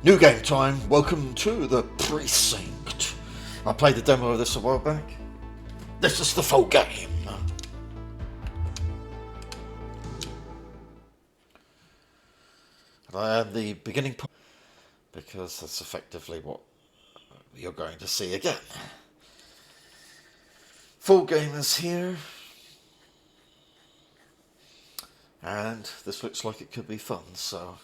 New game time. Welcome to the Precinct. I played the demo of this a while back. This is the full game. And I am the beginning point because that's effectively what you're going to see again. Full game is here. And this looks like it could be fun, so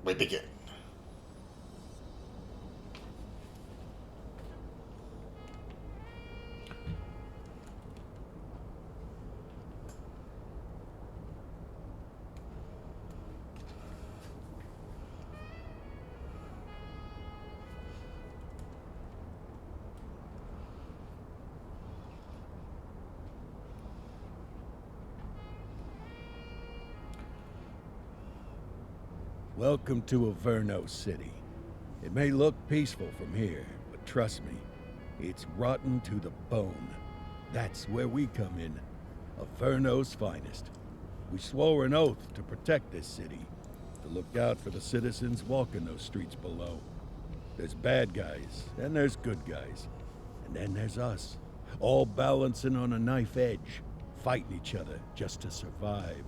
we begin. Welcome to Averno City. It may look peaceful from here, but trust me, it's rotten to the bone. That's where we come in, Averno's finest. We swore an oath to protect this city, to look out for the citizens walking those streets below. There's bad guys, and there's good guys, and then there's us, all balancing on a knife edge, fighting each other just to survive.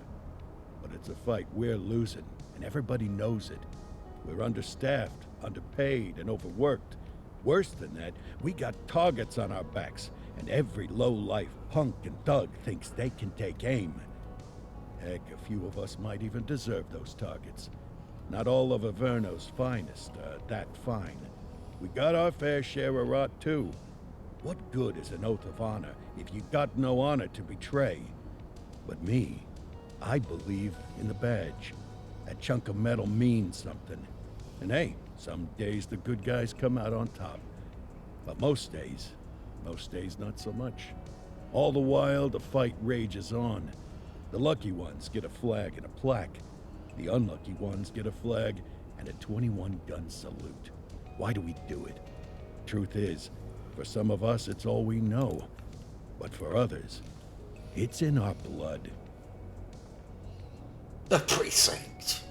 But it's a fight we're losing, and everybody knows it. We're understaffed, underpaid, and overworked. Worse than that, we got targets on our backs, and every low-life punk and thug thinks they can take aim. Heck, a few of us might even deserve those targets. Not all of Averno's finest are that fine. We got our fair share of rot, too. What good is an oath of honor if you got no honor to betray? But me, I believe in the badge. That chunk of metal means something. And hey, some days the good guys come out on top. But most days not so much. All the while, the fight rages on. The lucky ones get a flag and a plaque. The unlucky ones get a flag and a 21-gun salute. Why do we do it? Truth is, for some of us, it's all we know. But for others, it's in our blood. The Precinct.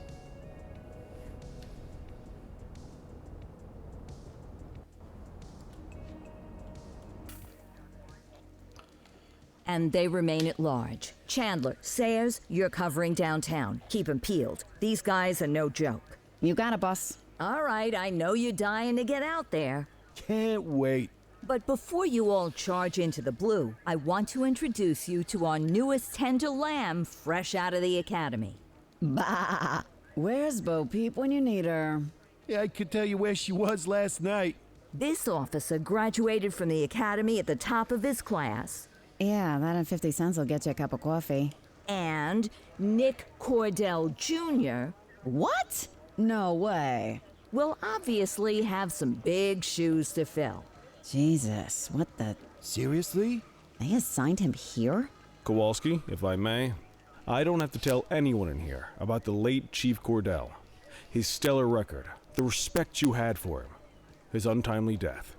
And they remain at large. Chandler, Sayers, you're covering downtown. Keep 'em peeled. These guys are no joke. You got it, boss. All right, I know you're dying to get out there. Can't wait. But before you all charge into the blue, I want to introduce you to our newest tender lamb fresh out of the academy. Bah! Where's Bo Peep when you need her? Yeah, I could tell you where she was last night. This officer graduated from the academy at the top of his class. Yeah, that and 50 cents will get you a cup of coffee. And Nick Cordell Jr. What? No way. will obviously have some big shoes to fill. Jesus, what the... Seriously? They assigned him here? Kowalski, if I may, I don't have to tell anyone in here about the late Chief Cordell, his stellar record, the respect you had for him, his untimely death.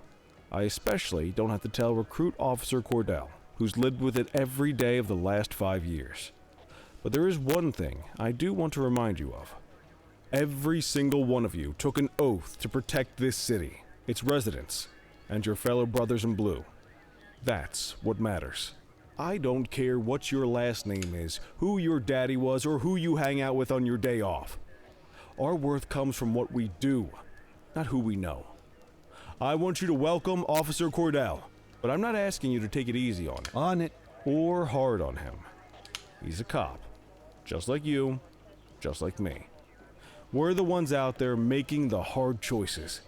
I especially don't have to tell Recruit Officer Cordell, who's lived with it every day of the last 5 years. But there is one thing I do want to remind you of. Every single one of you took an oath to protect this city, its residents, and your fellow brothers in blue. That's what matters. I don't care what your last name is, who your daddy was, or who you hang out with on your day off. Our worth comes from what we do, not who we know. I want you to welcome Officer Cordell, but I'm not asking you to take it easy on him. On it. Or hard on him. He's a cop, just like you, just like me. We're the ones out there making the hard choices.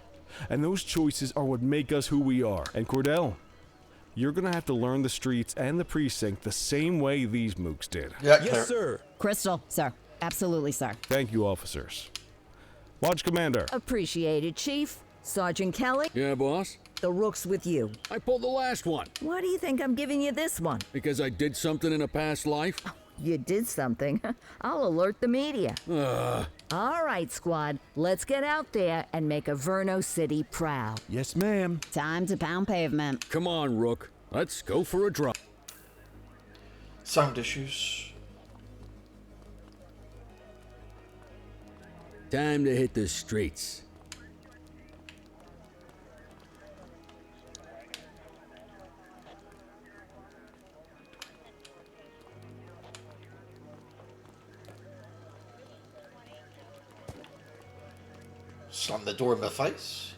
And those choices are what make us who we are. And Cordell, you're gonna have to learn the streets and the precinct the same way these mooks did. Yeah, Yes, sir. Crystal, sir. Absolutely, sir. Thank you, officers. Watch Commander. Appreciated, Chief. Sergeant Kelly, Yeah, boss? the rook's with you. I pulled the last one Why do you think I'm giving you this one? because I did something in a past life. You did something. I'll alert the media. Ugh. All right, squad. Let's get out there and make Averno City proud. Yes, ma'am. Time to pound pavement. Come on, Rook. Let's go for a drive. Sound issues. Time to hit the streets. Slam the door in my face.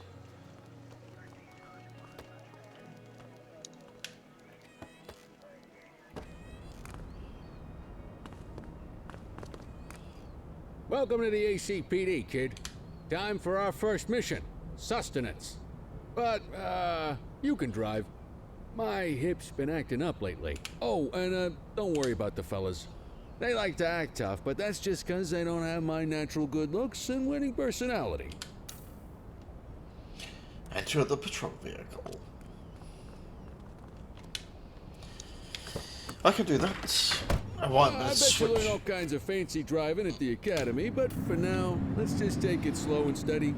Welcome to the ACPD, kid. Time for our first mission, sustenance. But, you can drive. My hip's been acting up lately. Oh, and, don't worry about the fellas. They like to act tough, but that's just 'cause they don't have my natural good looks and winning personality. Enter the patrol vehicle. I can do that. I want I this bet you learn switch. all kinds of fancy driving at the academy, but for now, let's just take it slow and steady.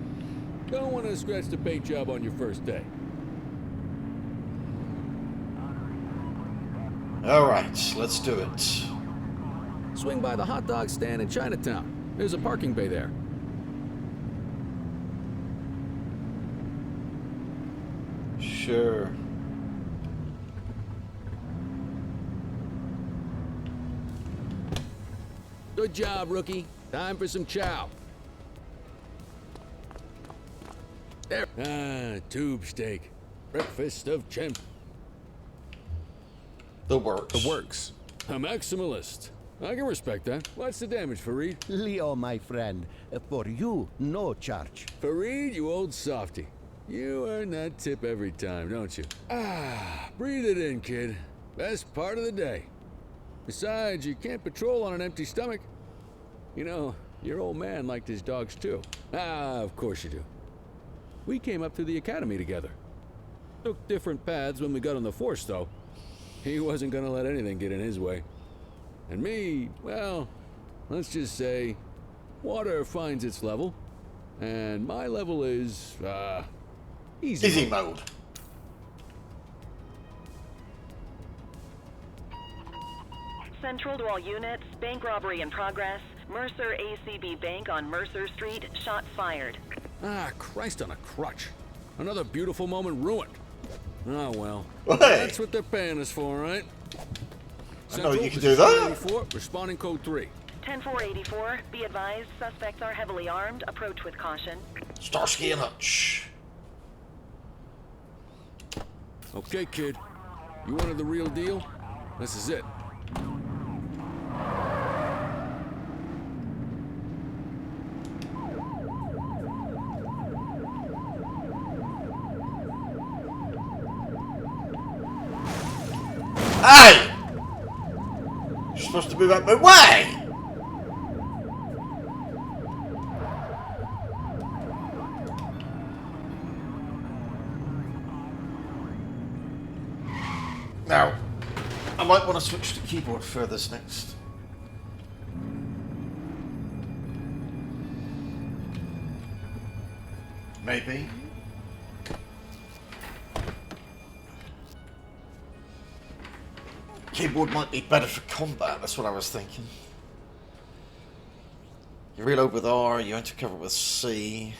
Don't want to scratch the paint job on your first day. Alright, let's do it. Swing by the hot dog stand in Chinatown. There's a parking bay there. Sure. Good job, rookie. Time for some chow. There. Ah, tube steak. Breakfast of champ. The works. The works. A maximalist. I can respect that. What's the damage, Fareed? Leo, my friend, for you, no charge. Fareed, you old softy. You earn that tip every time, don't you? Ah, breathe it in, kid. Best part of the day. Besides, you can't patrol on an empty stomach. You know, your old man liked his dogs too. Ah, of course you do. We came up through the academy together. Took different paths when we got on the force, though. He wasn't gonna let anything get in his way. And me, well, let's just say, water finds its level. And my level is, easy. Easy mode. Central to all units, bank robbery in progress. Mercer ACB Bank on Mercer Street, shots fired. Ah, Christ on a crutch. Another beautiful moment ruined. Oh, well. Hey. That's what they're paying us for, right? I know you can this do is that. 84, responding code 3. 10-484, be advised, suspects are heavily armed. Approach with caution. Starsky and Hutch. Okay, kid. You wanted the real deal? This is it. Hey! You're supposed to move out my way! Now, I might want to switch to keyboard furthest next. Maybe. Keyboard might be better for combat, that's what I was thinking. You reload with R, you enter cover with C.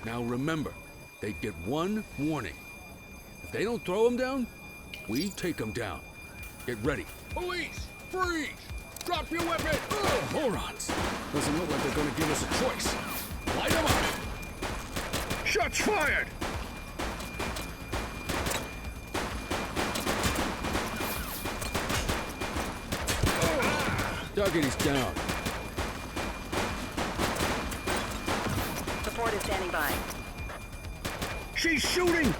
Now remember, they get one warning. If they don't throw them down, we take them down. Get ready. Police! Freeze! Drop your weapon! Ugh, morons! Doesn't look like they're gonna give us a choice. Light them up! Shots fired! Target is down. Support is standing by. She's shooting!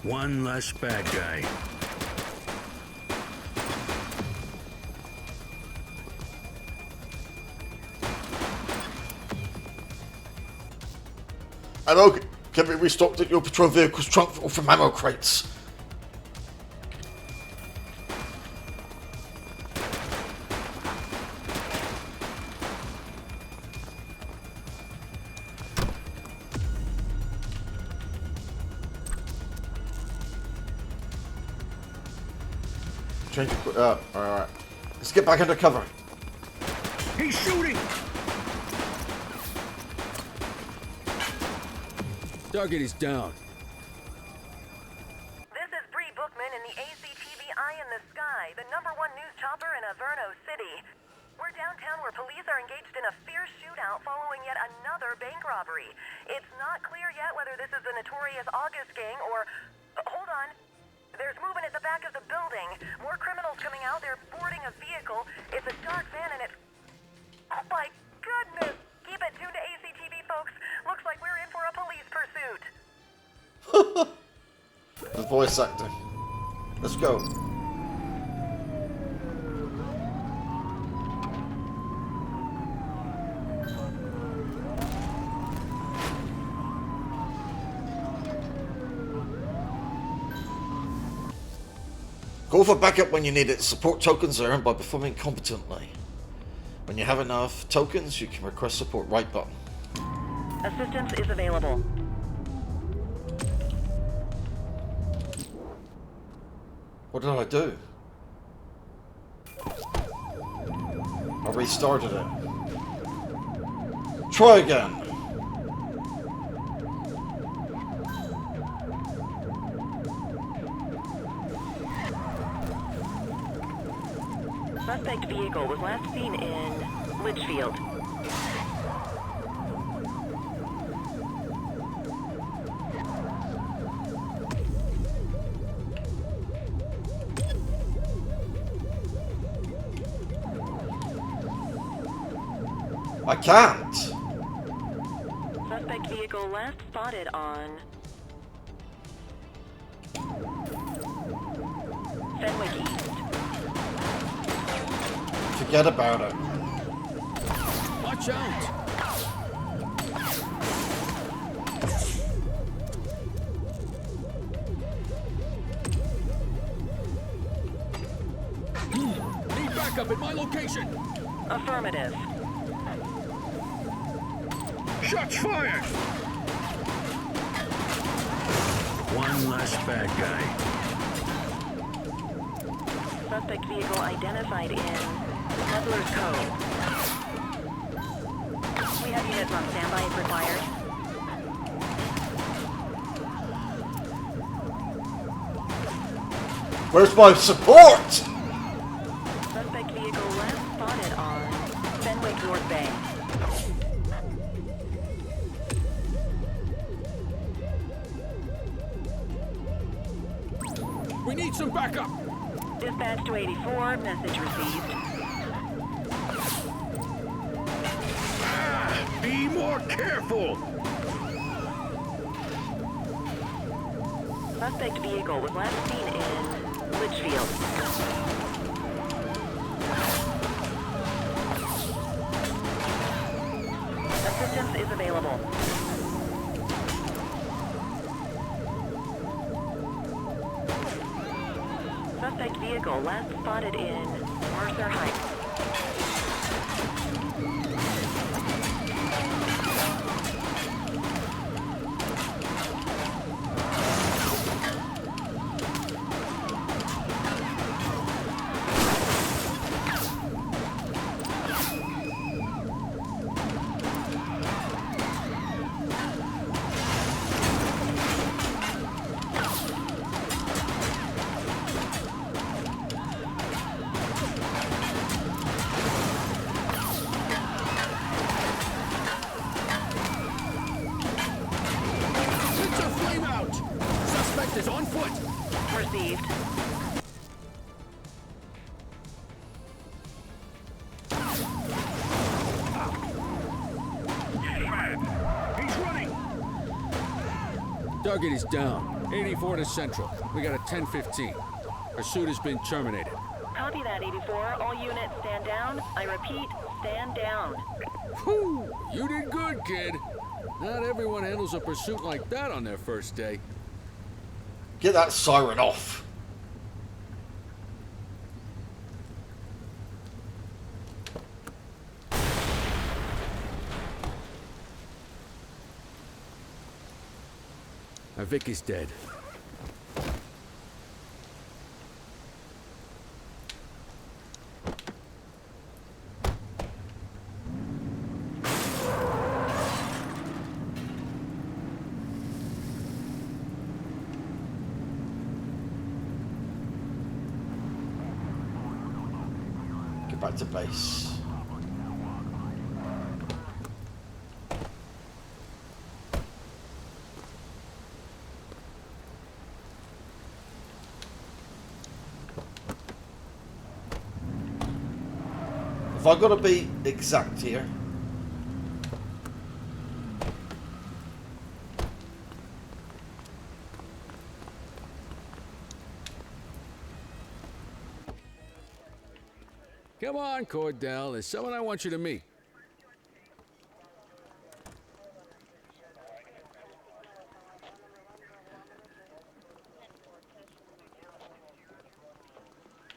One less bad guy. Ammo can be restocked at your patrol vehicle's trunk or from ammo crates. Change it. Alright. Let's get back under cover. He's shooting! Target is down. This is Bree Bookman in the ACTV Eye in the Sky, the #1 news chopper in Averno City. We're downtown where police are engaged in a fierce shootout following yet another bank robbery. It's not clear yet whether this is the notorious August gang or... hold on. There's movement at the back of the building. More criminals coming out. They're boarding a vehicle. It's a dark van and it... oh my goodness! Keep it tuned to ACTV, folks. Looks like we're in for a police pursuit. The voice acting. Let's go. Call for backup when you need it. Support tokens are earned by performing competently. When you have enough tokens, you can request support. Right button. Assistance is available. What did I do? I restarted it. Try again. Suspect vehicle was last seen in Litchfield. I can't. Suspect vehicle last spotted on Fenwick East. Forget about it. Watch out! Need backup at my location! Affirmative. Shots fired! One less bad guy. Suspect vehicle identified in Peddler's Cove. We have units on standby if required. Where's my support? Suspect vehicle last spotted on Fenwick North Bay. We need some backup! Dispatch to 84, message received. Be more careful! Suspect vehicle was last seen in Litchfield. Assistance is available. Suspect vehicle last spotted in Mercer Heights. Is on foot! Received. He's running! Target is down. 84 to Central. We got a 10-15. Pursuit has been terminated. Copy that, 84. All units stand down. I repeat, stand down. Whew! You did good, kid. Not everyone handles a pursuit like that on their first day. Get that siren off. Vic is dead. Back to base. If I've got to be exact here, Come on, Cordell. There's someone I want you to meet.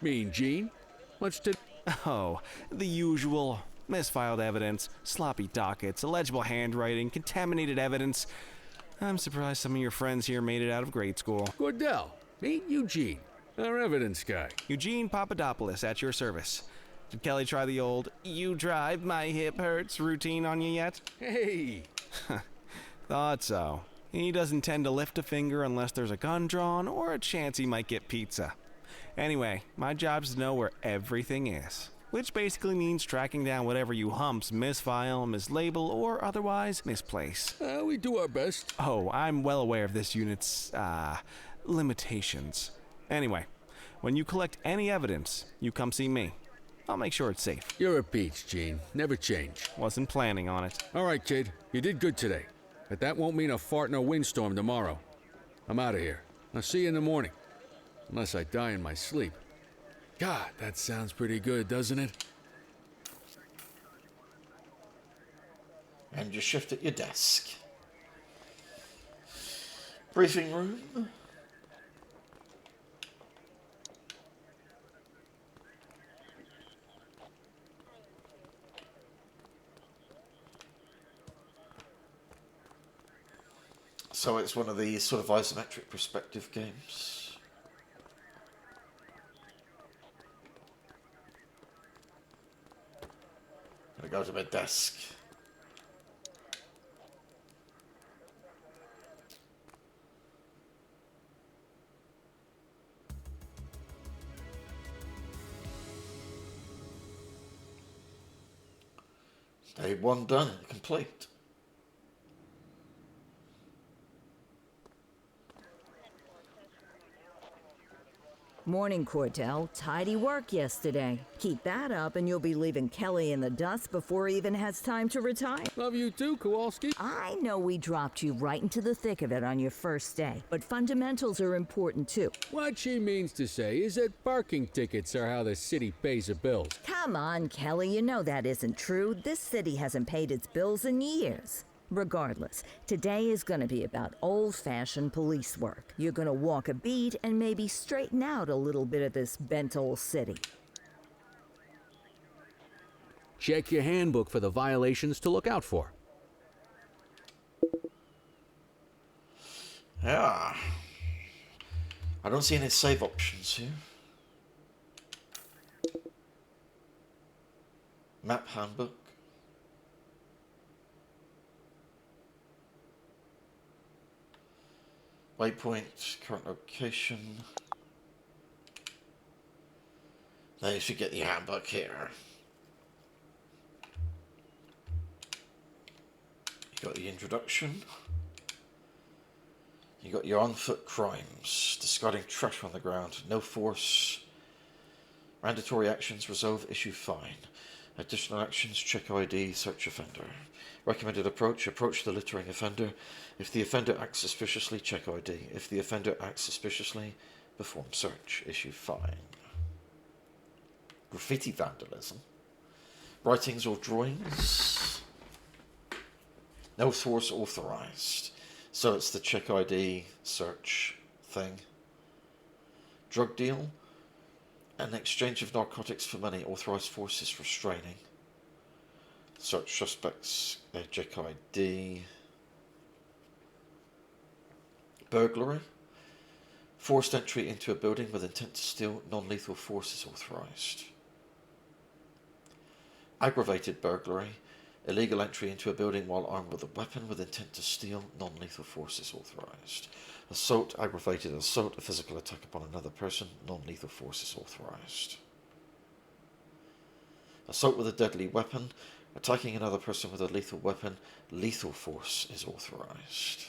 Mean Gene? What's to... Oh, the usual. Misfiled evidence, sloppy dockets, illegible handwriting, contaminated evidence. I'm surprised some of your friends here made it out of grade school. Cordell, meet Eugene, our evidence guy. Eugene Papadopoulos at your service. Did Kelly try the old, you drive, my hip hurts routine on you yet? Hey! Thought so. He doesn't tend to lift a finger unless there's a gun drawn or a chance he might get pizza. Anyway, my job's to know where everything is. Which basically means tracking down whatever you humps misfile, mislabel, or otherwise misplace. We do our best. Oh, I'm well aware of this unit's, limitations. Anyway, when you collect any evidence, you come see me. I'll make sure it's safe. You're a peach, Gene. Never change. Wasn't planning on it. All right, kid. You did good today. But that won't mean a fart in a windstorm tomorrow. I'm out of here. I'll see you in the morning. Unless I die in my sleep. God, that sounds pretty good, doesn't it? And your shift at your desk. Briefing room. So it's one of these sort of isometric perspective games. I go to my desk. Day one done, complete. Morning, Cordell. Tidy work yesterday. Keep that up and you'll be leaving Kelly in the dust before he even has time to retire. Love you too, Kowalski. I know we dropped you right into the thick of it on your first day, but fundamentals are important too. What she means to say is that parking tickets are how the city pays the bills. Come on, Kelly, you know that isn't true. This city hasn't paid its bills in years. Regardless, today is going to be about old-fashioned police work. You're going to walk a beat and maybe straighten out a little bit of this bent old city. Check your handbook for the violations to look out for. Yeah. I don't see any save options here. Map handbook. Waypoint, current location. Now you should get the handbook here. You got the introduction. You got your on-foot crimes, discarding trash on the ground, no force, mandatory actions, resolve, issue fine. Additional actions, check ID, search offender. Recommended approach, approach the littering offender. If the offender acts suspiciously, check ID. If the offender acts suspiciously, perform search, issue fine. Graffiti vandalism. Writings or drawings. No source authorized. So it's the check ID search thing. Drug deal. An exchange of narcotics for money. Authorized forces restraining. Search suspects. Check ID. Burglary. Forced entry into a building with intent to steal. Non-lethal force is authorized. Aggravated burglary. Illegal entry into a building while armed with a weapon with intent to steal. Non-lethal force is authorized. Assault, aggravated assault, a physical attack upon another person. Non-lethal force is authorized. Assault with a deadly weapon. Attacking another person with a lethal weapon. Lethal force is authorized.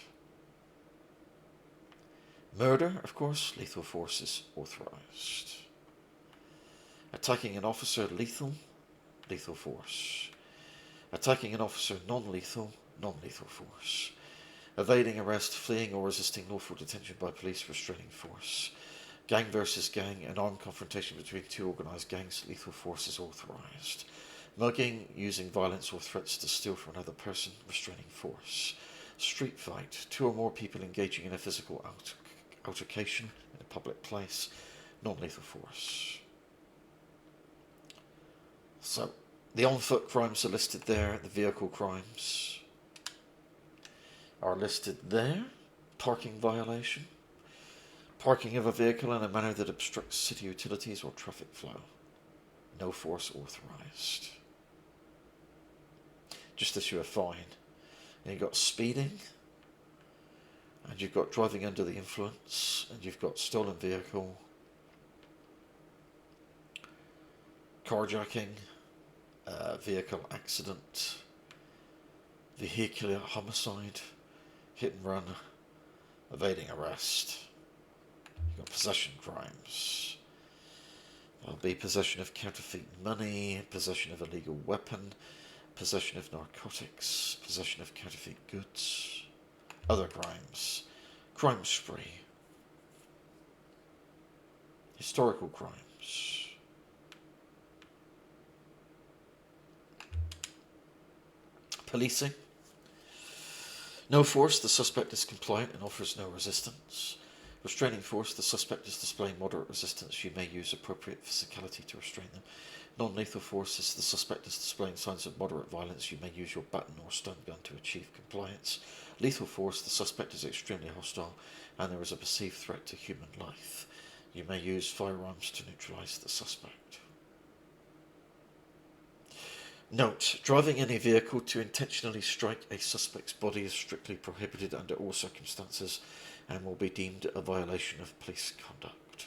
Murder, of course, lethal force is authorized. Attacking an officer, lethal, lethal force. Attacking an officer, non-lethal, non-lethal force. Evading arrest, fleeing or resisting lawful detention by police, restraining force. Gang versus gang, an armed confrontation between two organised gangs, lethal force is authorised. Mugging, using violence or threats to steal from another person, restraining force. Street fight, two or more people engaging in a physical altercation in a public place, non-lethal force. So, the on-foot crimes are listed there, the vehicle crimes are listed there. Parking violation. Parking of a vehicle in a manner that obstructs city utilities or traffic flow. No force authorised. Just issue a fine. And you've got speeding, and you've got driving under the influence, and you've got stolen vehicle, carjacking, vehicle accident, vehicular homicide, hit and run, evading arrest. You've got possession crimes. There'll be possession of counterfeit money, possession of a illegal weapon, possession of narcotics, possession of counterfeit goods. Other crimes. Crime spree. Historical crimes. Policing. No force, the suspect is compliant and offers no resistance. Restraining force, the suspect is displaying moderate resistance. You may use appropriate physicality to restrain them. Non-lethal force is the suspect is displaying signs of moderate violence. You may use your baton or stun gun to achieve compliance. Lethal force, the suspect is extremely hostile and there is a perceived threat to human life. You may use firearms to neutralize the suspect. Note, driving any vehicle to intentionally strike a suspect's body is strictly prohibited under all circumstances and will be deemed a violation of police conduct.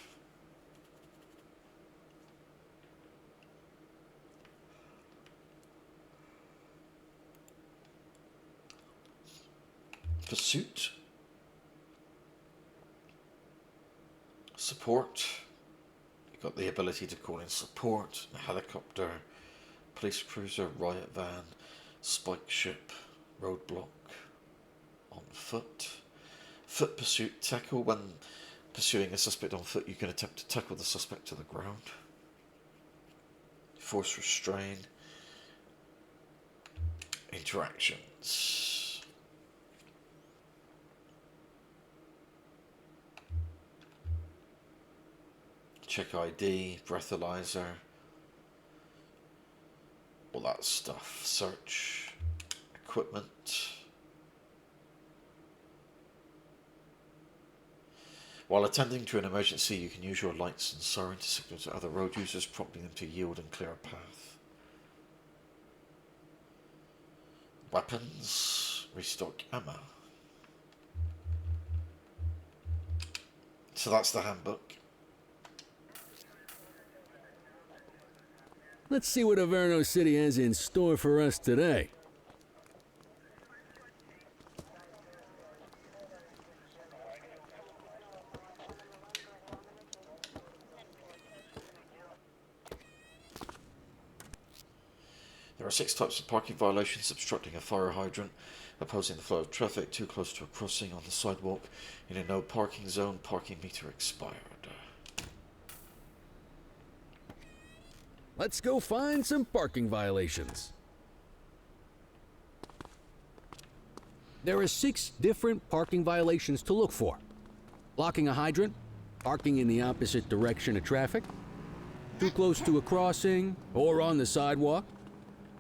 Pursuit. Support. You've got the ability to call in support, a helicopter, police cruiser, riot van, spike ship, roadblock, on foot. Foot pursuit, tackle. When pursuing a suspect on foot, you can attempt to tackle the suspect to the ground. Force restrain. Interactions. Check ID, breathalyzer, all that stuff. Search, equipment. While attending to an emergency, you can use your lights and siren to signal to other road users, prompting them to yield and clear a path. Weapons, restock ammo. So that's the handbook. Let's see what Averno City has in store for us today. There are 6 types of parking violations: obstructing a fire hydrant, opposing the flow of traffic, too close to a crossing on the sidewalk, in a no parking zone, parking meter expired. Let's go find some parking violations. There are 6 different parking violations to look for. Blocking a hydrant, parking in the opposite direction of traffic, too close to a crossing or on the sidewalk.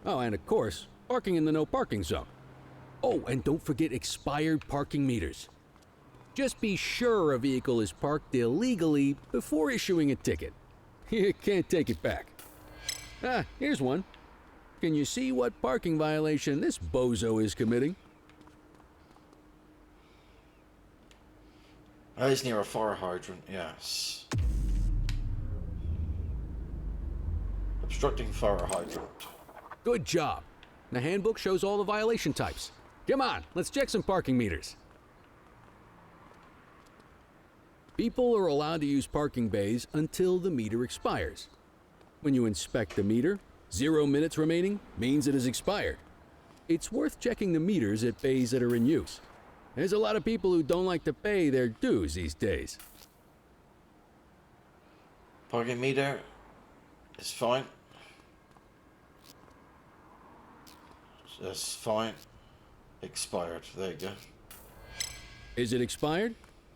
Oh, and of course, parking in the no parking zone. Oh, and don't forget expired parking meters. Just be sure a vehicle is parked illegally before issuing a ticket. You can't take it back. Ah, here's one. Can you see what parking violation this bozo is committing? He's near a fire hydrant, yes. Obstructing fire hydrant. Good job. The handbook shows all the violation types. Come on, let's check some parking meters. People are allowed to use parking bays until the meter expires. When you inspect the meter, 0 minutes remaining means it is expired. It's worth checking the meters at bays that are in use. There's a lot of people who don't like to pay their dues these days. Parking meter is fine. That's fine. Expired. There you go. Is it expired?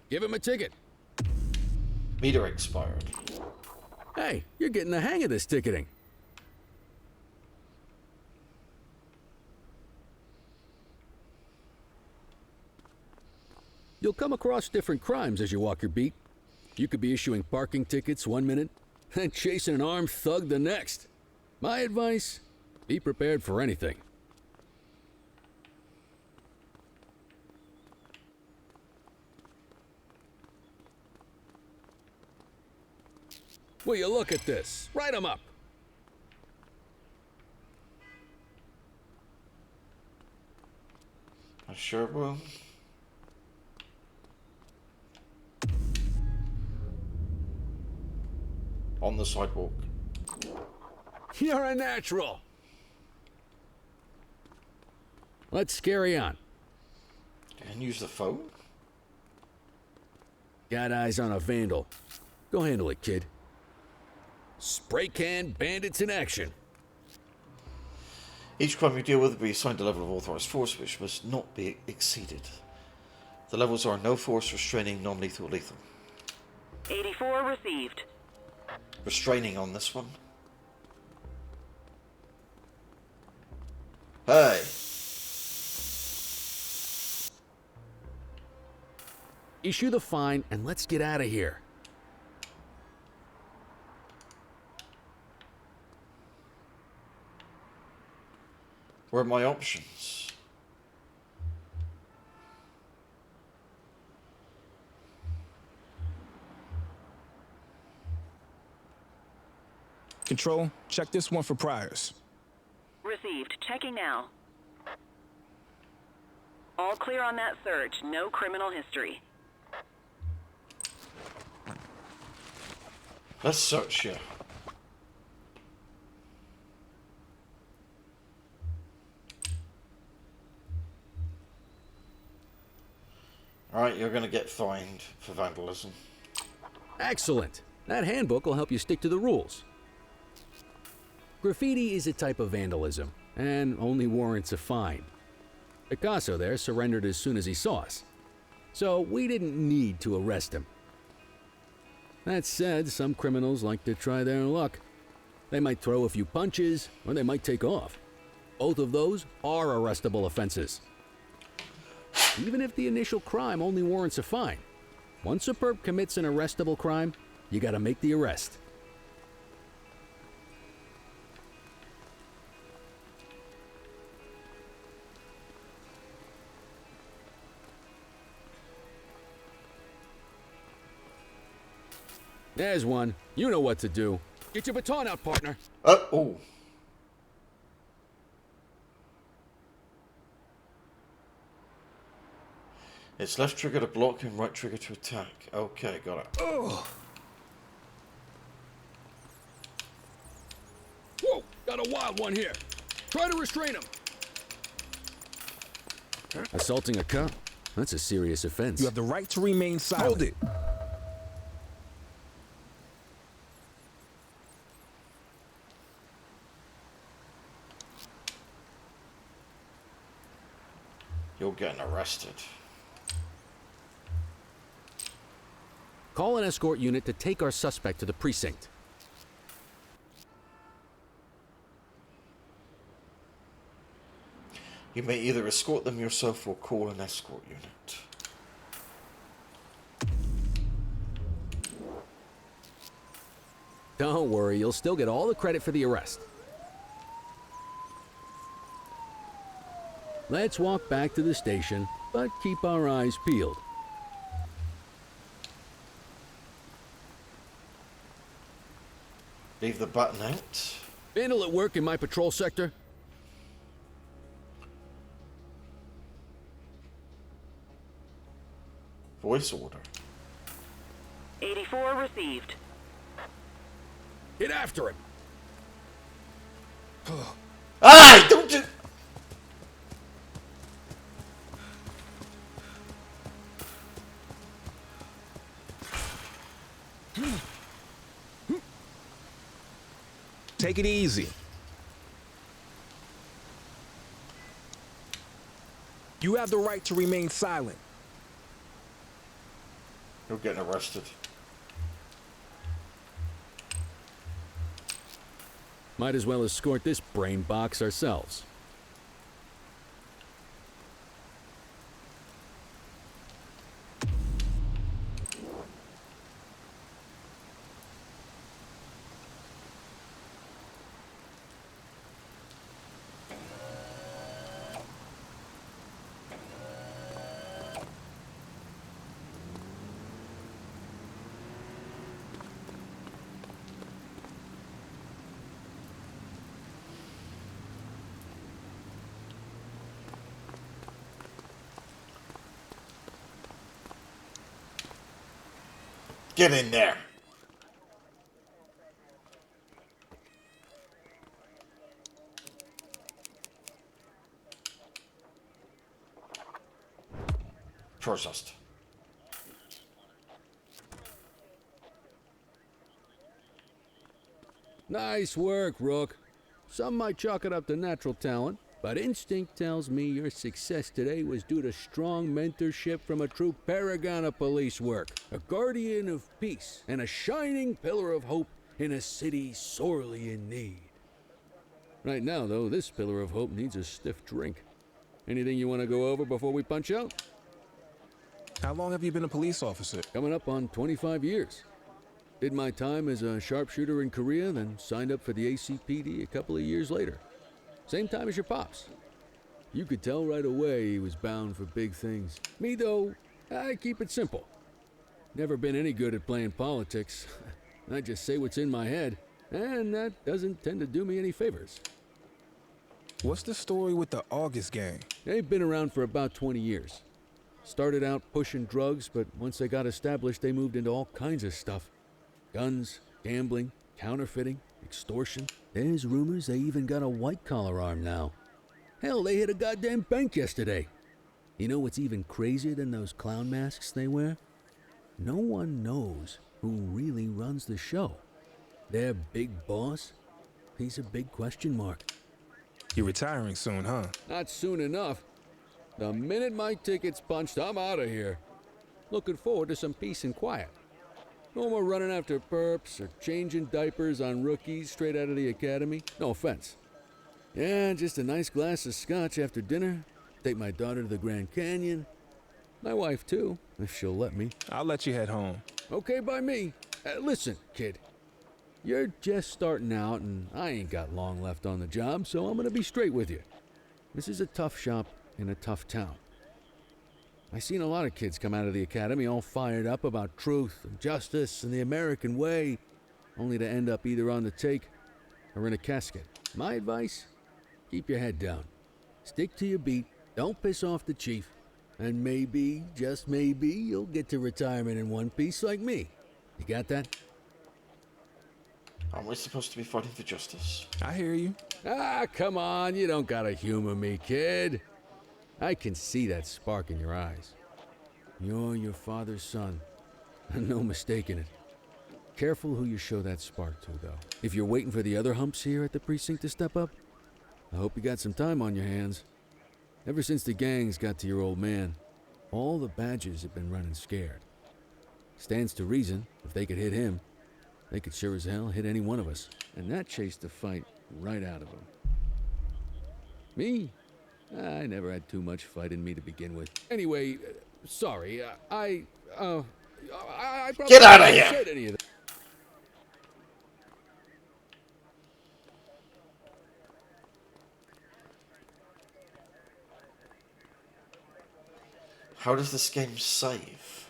Give him a ticket. Meter expired. Hey, you're getting the hang of this ticketing. You'll come across different crimes as you walk your beat. You could be issuing parking tickets 1 minute and chasing an armed thug the next. My advice, be prepared for anything. Will you look at this? Write 'em up. I sure will. On the sidewalk. You're a natural. Let's carry on. And use the phone? Got eyes on a vandal. Go handle it, kid. Spray can bandits in action. Each crime you deal with will be assigned a level of authorized force which must not be exceeded. The levels are no force, restraining, non-lethal, lethal. 84 received. Restraining on this one. Hey! Issue the fine and let's get out of here. What are my options? Control, check this one for priors. Received. Checking now. All clear on that search. No criminal history. Let's search you. Alright, you're gonna get fined for vandalism. Excellent. That handbook will help you stick to the rules. Graffiti is a type of vandalism, and only warrants a fine. Picasso there surrendered as soon as he saw us, so we didn't need to arrest him. That said, some criminals like to try their luck. They might throw a few punches, or they might take off. Both of those are arrestable offenses. Even if the initial crime only warrants a fine, once a perp commits an arrestable crime, you gotta make the arrest. There's one. You know what to do. Get your baton out, partner. Oh. It's left trigger to block and right trigger to attack. Okay, got it. Oh. Whoa, got a wild one here. Try to restrain him. Assaulting a cop? That's a serious offense. You have the right to remain silent. Hold it. You're getting arrested. Call an escort unit to take our suspect to the precinct. You may either escort them yourself or call an escort unit. Don't worry, you'll still get all the credit for the arrest. Let's walk back to the station, but keep our eyes peeled. Leave the button out. Vandal at work in my patrol sector? Voice order. 84 received. Get after him! Ah! Don't do... Take it easy. You have the right to remain silent. You're getting arrested. Might as well escort this brain box ourselves. Get in there. Processed. Nice work, Rook. Some might chalk it up to natural talent, but instinct tells me your success today was due to strong mentorship from a true paragon of police work, a guardian of peace, and a shining pillar of hope in a city sorely in need. Right now, though, this pillar of hope needs a stiff drink. Anything you want to go over before we punch out? How long have you been a police officer? Coming up on 25 years. Did my time as a sharpshooter in Korea, then signed up for the ACPD a couple of years later. Same time as your pops. You could tell right away he was bound for big things. Me, though, I keep it simple. Never been any good at playing politics. I just say what's in my head, and that doesn't tend to do me any favors. What's the story with the August gang? They've been around for about 20 years. Started out pushing drugs, but once they got established, they moved into all kinds of stuff. Guns, gambling, counterfeiting, extortion. There's rumors they even got a white-collar arm now. Hell, they hit a goddamn bank yesterday. You know what's even crazier than those clown masks they wear? No one knows who really runs the show. Their big boss? He's a big question mark. You're retiring soon, huh? Not soon enough. The minute my ticket's punched, I'm out of here. Looking forward to some peace and quiet. No more running after perps or changing diapers on rookies straight out of the academy. No offense. Yeah, just a nice glass of scotch after dinner. Take my daughter to the Grand Canyon. My wife, too, if she'll let me. I'll let you head home. Okay by me. Listen, kid. You're just starting out, and I ain't got long left on the job, so I'm gonna be straight with you. This is a tough shop in a tough town. I seen a lot of kids come out of the academy all fired up about truth and justice and the American way, only to end up either on the take or in a casket. My advice? Keep your head down. Stick to your beat, don't piss off the chief, and maybe, just maybe, you'll get to retirement in one piece like me. You got that? Aren't we supposed to be fighting for justice? I hear you. Ah, come on, you don't gotta humor me, kid. I can see that spark in your eyes. You're your father's son. No mistaking it. Careful who you show that spark to, though. If you're waiting for the other humps here at the precinct to step up, I hope you got some time on your hands. Ever since the gangs got to your old man, all the badges have been running scared. Stands to reason, if they could hit him, they could sure as hell hit any one of us. And that chased the fight right out of him. Me? I never had too much fight in me to begin with. Anyway, sorry, I probably Get out of here! said any of that. How does this game save?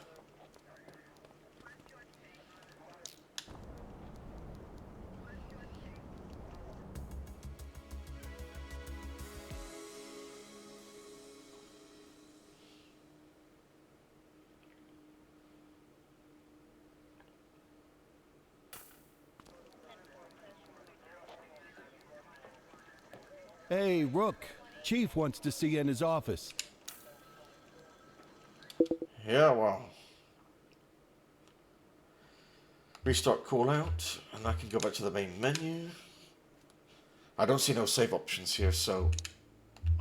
Hey, Rook. Chief wants to see you in his office. Yeah, well. Restart call out, and I can go back to the main menu. I don't see no save options here, so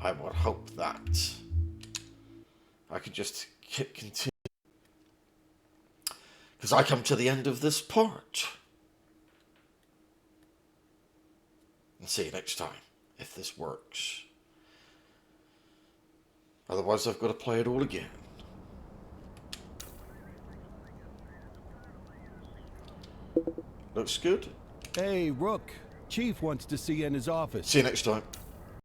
I would hope that I can just hit continue. Because I come to the end of this part. And see you next time, if this works. Otherwise, I've got to play it all again. Looks good. Hey, Rook. Chief wants to see you in his office. See you next time.